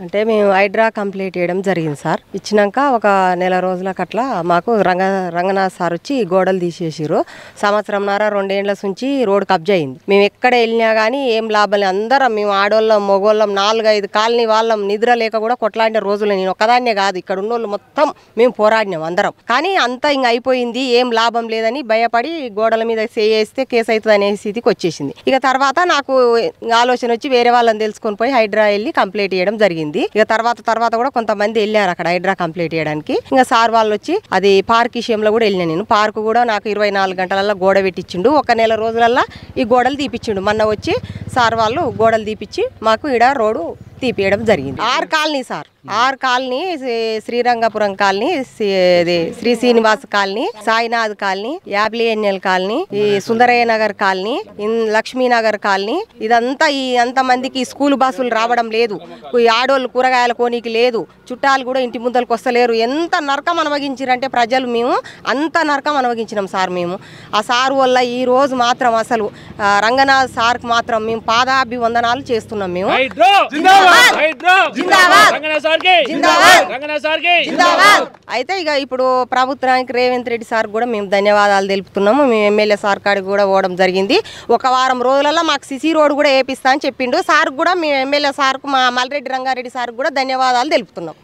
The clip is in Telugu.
అంటే మేము హైడ్రా కంప్లీట్ చేయడం జరిగింది సార్. ఇచ్చినాక ఒక నెల రోజులకు అట్లా మాకు రంగనాథ్ సార్ వచ్చి గోడలు తీసేసిరు. సంవత్సరంన్నర 2 ఏళ్ల నుంచి రోడ్ కబ్జా అయింది. మేము ఎక్కడ వెళ్ళినా కానీ ఏం లాభం లేదు. అందరం మేము ఆడోళ్ళం మగోళ్ళం 4-5 కాలనీ వాళ్ళం నిద్ర లేక కూడా కొట్లాడిన రోజులు నేను ఒక్కదాన్నే కాదు, ఇక్కడ ఉన్నోళ్ళు మొత్తం మేము పోరాడినాం అందరం. కానీ అంతా ఇంక అయిపోయింది, ఏం లాభం లేదని భయపడి గోడల మీద చేస్తే కేసు అవుతుంది అనే స్థితికి వచ్చేసింది. ఇక తర్వాత నాకు ఆలోచన వచ్చి వేరే వాళ్ళని తెలుసుకొని పోయి హైడ్రా వెళ్ళి కంప్లీట్ చేయడం జరిగింది. ఇక తర్వాత కూడా కొంతమంది వెళ్ళారు అక్కడ హైడ్రా కంప్లీట్ చేయడానికి. ఇంకా సార్ వాళ్ళు వచ్చి అది పార్క్ విషయంలో కూడా వెళ్ళిన నేను. పార్క్ కూడా నాకు 24 గంటలలో గోడ పెట్టించిండు. ఒక నెల రోజులల్లో ఈ గోడలు తీపిచ్చిండు. మొన్న వచ్చి సార్ వాళ్ళు గోడలు తీపిచ్చి మాకు ఈడ రోడ్డు తీపియడం జరిగింది. 6 colony sir, 6 colony, Srirangapuram colony, Sri Srinivas colony, Sainath colony, యాబ్లీ ఎన్ఎల్ కాలనీ, ఈ సుందరయ్య నగర్ కాలనీ, లక్ష్మీనగర్ కాలనీ. ఇదంతా ఈ అంతమందికి స్కూల్ బస్సులు రావడం లేదు, ఈ ఆడోళ్ళు కూరగాయల కోనికి లేదు, చుట్టాలు కూడా ఇంటి ముందరకు వస్తలేరు. ఎంత నరకం అనుభవించారంటే ప్రజలు, మేము అంత నరకం అనుభవించినాం సార్. మేము ఆ సార్ వల్ల ఈ రోజు మాత్రం అసలు రంగనాథ్ సార్కి మాత్రం మేము పాదాభివందనాలు చేస్తున్నాం. మేము అయితే ఇక ఇప్పుడు ప్రభుత్వానికి రేవంత్ రెడ్డి సార్ కూడా మేము ధన్యవాదాలు తెలుపుతున్నాము. మేము ఎమ్మెల్యే సార్ కాడికి కూడా పోవడం జరిగింది. ఒక వారం రోజులలో మాకు సిసి రోడ్ కూడా వేపిస్తా అని చెప్పిండు సార్. కూడా మేము ఎమ్మెల్యే సార్కు, మా మల్రెడ్డి రంగారెడ్డి సార్ కూడా ధన్యవాదాలు తెలుపుతున్నాం.